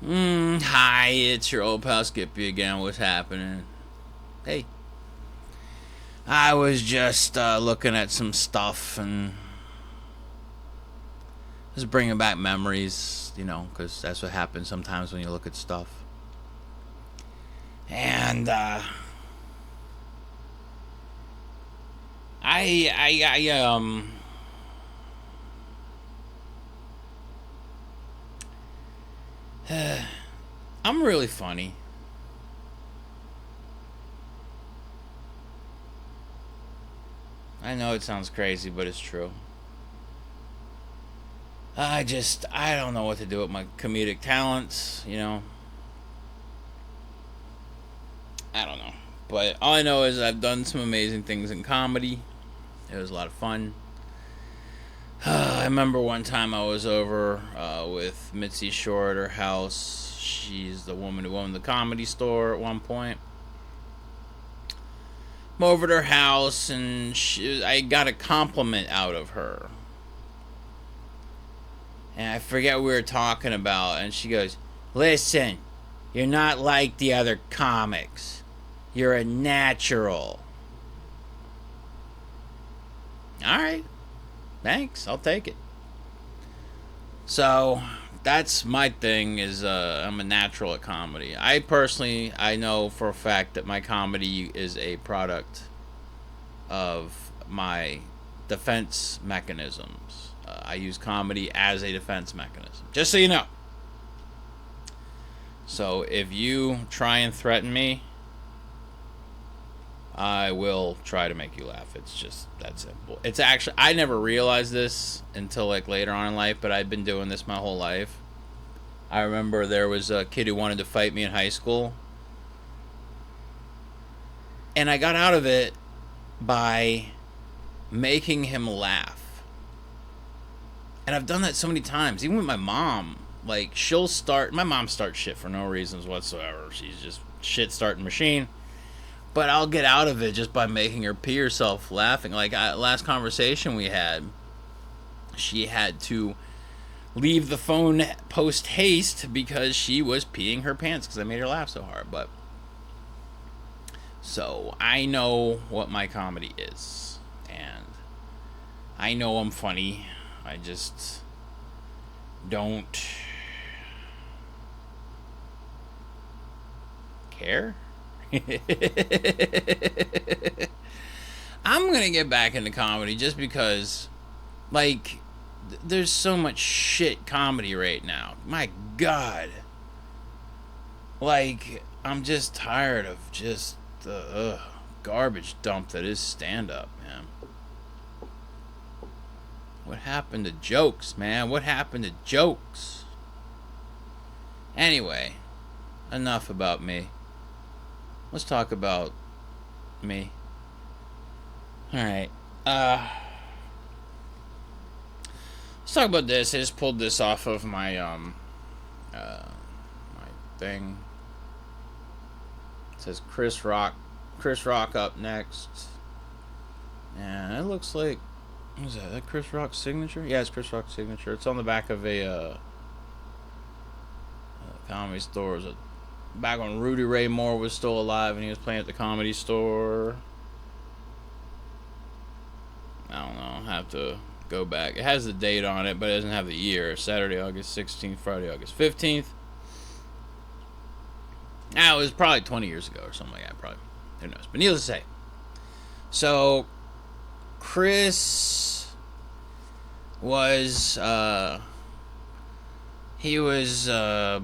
Hi, it's your old pal Skippy again. What's happening? Hey, I was just looking at some stuff and just bringing back memories, because that's what happens sometimes when you look at stuff. And I I'm really funny. I know it sounds crazy, but it's true. I don't know what to do with my comedic talents. I don't know. But all I know is I've done some amazing things in comedy. It was a lot of fun. I remember one time I was over with Mitzi Shore at her house. She's the woman who owned the comedy store at one point. I'm over at her house and I got a compliment out of her. And I forget what we were talking about. And she goes, "Listen, you're not like the other comics. You're a natural." Alright, thanks, I'll take it. So, that's my thing is I'm a natural at comedy. I know for a fact that my comedy is a product of my defense mechanisms. I use comedy as a defense mechanism. Just so you know. So if you try and threaten me, I will try to make you laugh. It's just that simple. It's actually, I never realized this until like later on in life, but I've been doing this my whole life. I remember there was a kid who wanted to fight me in high school, and I got out of it by making him laugh. And I've done that so many times, even with my mom. Like, my mom starts shit for no reasons whatsoever. She's just shit starting machine. But I'll get out of it just by making her pee herself laughing. Like, last conversation we had, she had to leave the phone post haste because she was peeing her pants because I made her laugh so hard. But so I know what my comedy is, and I know I'm funny. I just don't care. I'm gonna get back into comedy just because, like, there's so much shit comedy right now. My God. Like, I'm just tired of just the garbage dump that is stand up, man. What happened to jokes, man? What happened to jokes? Anyway, enough about me. Let's talk about me. Alright. Let's talk about this. I just pulled this off of my my thing. It says Chris Rock up next. And it looks like, what is that? That Chris Rock's signature? Yeah, it's Chris Rock's signature. It's on the back of a comedy store. It was back when Rudy Ray Moore was still alive and he was playing at the comedy store. I don't know. I'll have to go back. It has the date on it, but it doesn't have the year. Saturday, August 16th, Friday, August 15th. Now, it was probably 20 years ago or something like that. Probably. Who knows? But needless to say. So, Chris was, he was,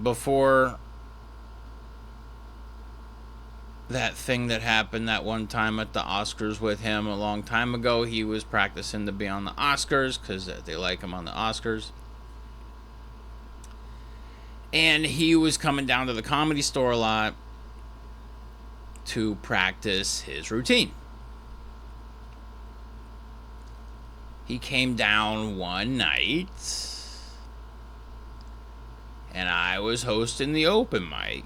before that thing that happened that one time at the Oscars with him a long time ago, he was practicing to be on the Oscars because they like him on the Oscars. And he was coming down to the comedy store a lot to practice his routine. He came down one night and I was hosting the open mic.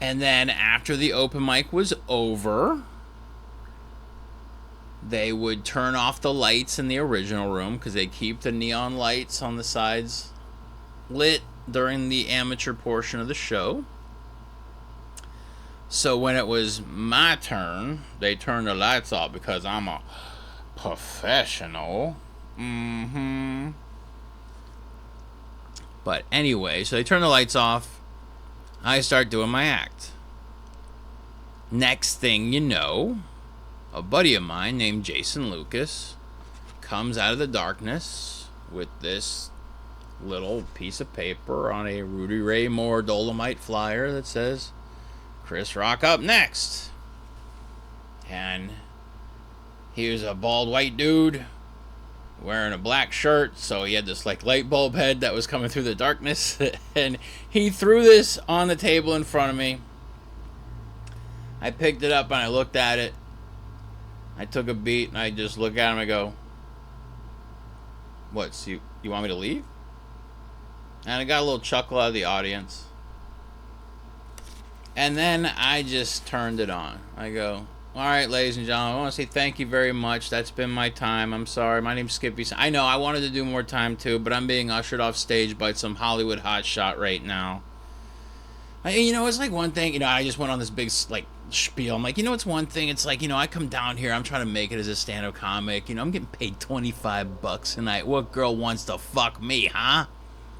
And then after the open mic was over, they would turn off the lights in the original room because they keep the neon lights on the sides lit during the amateur portion of the show. So when it was my turn, they turned the lights off because I'm a professional. But anyway, so they turn the lights off. I start doing my act. Next thing you know, a buddy of mine named Jason Lucas comes out of the darkness with this little piece of paper on a Rudy Ray Moore Dolomite flyer that says, Chris Rock up next. And he was a bald white dude wearing a black shirt, so he had this like light bulb head that was coming through the darkness. And he threw this on the table in front of me. I picked it up and I looked at it. I took a beat and I just look at him and I go, what, so you want me to leave? And I got a little chuckle out of the audience. And then I just turned it on. I go, all right, ladies and gentlemen, I want to say thank you very much. That's been my time. I'm sorry. My name's Skippy. I know I wanted to do more time too, but I'm being ushered off stage by some Hollywood hotshot right now. It's like one thing, I just went on this big, like, spiel. I'm like, it's one thing. It's like, I come down here. I'm trying to make it as a stand-up comic. I'm getting paid $25 a night. What girl wants to fuck me, huh?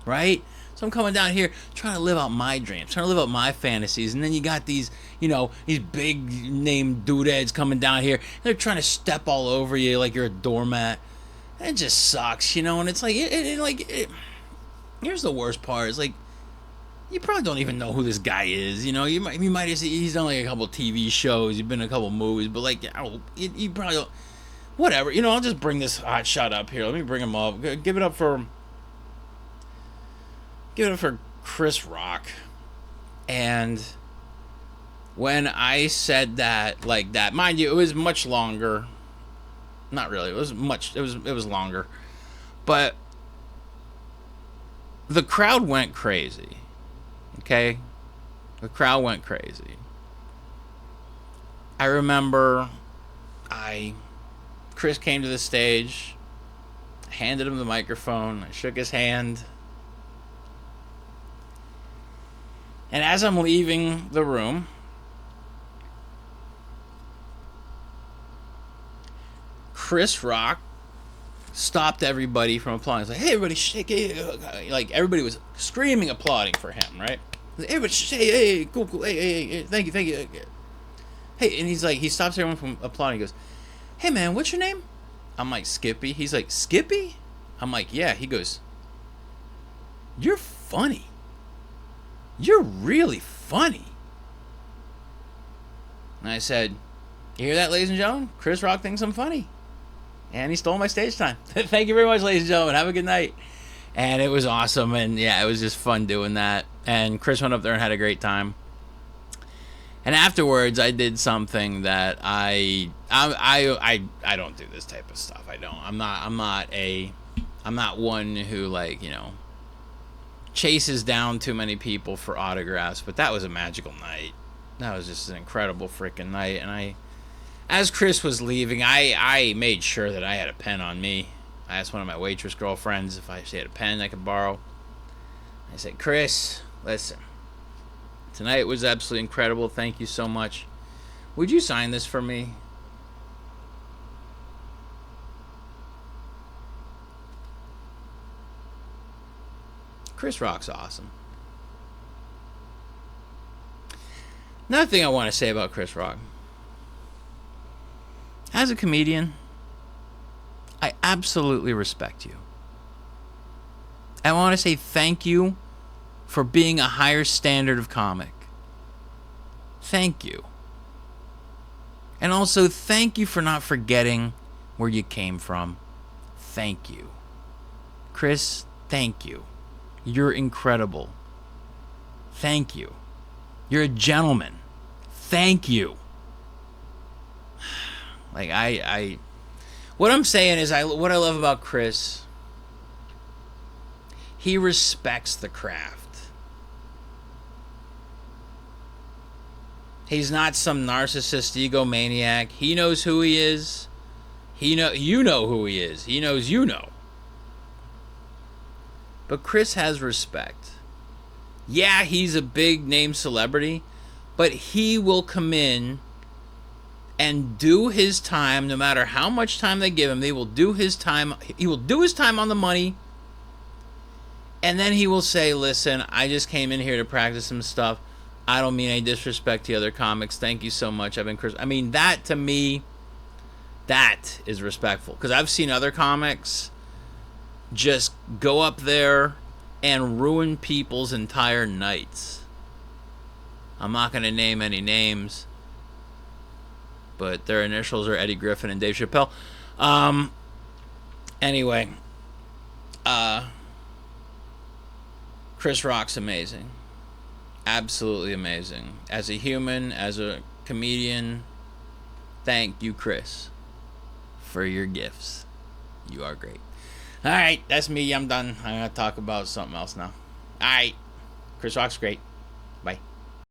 Right? So I'm coming down here trying to live out my dreams, trying to live out my fantasies. And then you got these, these big name dudeheads coming down here. They're trying to step all over you like you're a doormat. It just sucks, and it's like, here's the worst part. It's like, you probably don't even know who this guy is. You might have seen, he's done like a couple TV shows. He's been in a couple movies, but like, you probably don't. Whatever. I'll just bring this hot shot up here. Let me bring him up. Give it up for Chris Rock. And when I said that like that, mind you, it was much longer. Not really. It was longer. But the crowd went crazy. Okay? The crowd went crazy. I remember Chris came to the stage, handed him the microphone, I shook his hand. And as I'm leaving the room, Chris Rock stopped everybody from applauding. He's like, hey, everybody, shake it. Like, everybody was screaming, applauding for him, right? Everybody, hey, cool, hey, thank you. Hey, and he's like, he stops everyone from applauding. He goes, hey, man, what's your name? I'm like, Skippy. He's like, Skippy? I'm like, yeah. He goes, you're funny. You're really funny. And I said, you hear that, ladies and gentlemen? Chris Rock thinks I'm funny. And he stole my stage time. Thank you very much, ladies and gentlemen. Have a good night. And it was awesome. And yeah, it was just fun doing that. And Chris went up there and had a great time. And afterwards, I did something that I don't do this type of stuff. I don't. I'm not one who, like, chases down too many people for autographs. But that was a magical night. That was just an incredible freaking night. And as Chris was leaving, I made sure that I had a pen on me. I asked one of my waitress girlfriends if she had a pen I could borrow. I said, Chris, listen, tonight was absolutely incredible. Thank you so much. Would you sign this for me? Chris Rock's awesome. Another thing I want to say about Chris Rock. As a comedian, I absolutely respect you. I want to say thank you for being a higher standard of comic. Thank you. And also thank you for not forgetting where you came from. Thank you. Chris, thank you. You're incredible. Thank you. You're a gentleman. Thank you. Like, what I'm saying is, what I love about Chris, he respects the craft. He's not some narcissist egomaniac. He knows who he is. You know who he is. He knows you know. But Chris has respect. Yeah, he's a big name celebrity, but he will come in and do his time no matter how much time they give him. They will do his time. He will do his time on the money. And then he will say, listen, I just came in here to practice some stuff. I don't mean any disrespect to other comics. Thank you so much. I've been Chris. I mean, that to me, that is respectful. Because I've seen other comics just go up there and ruin people's entire nights. I'm not going to name any names, but their initials are Eddie Griffin and Dave Chappelle. Anyway, Chris Rock's amazing. Absolutely amazing. As a human, as a comedian, thank you, Chris, for your gifts. You are great. All right, that's me. I'm done. I'm going to talk about something else now. All right. Chris Rock's great.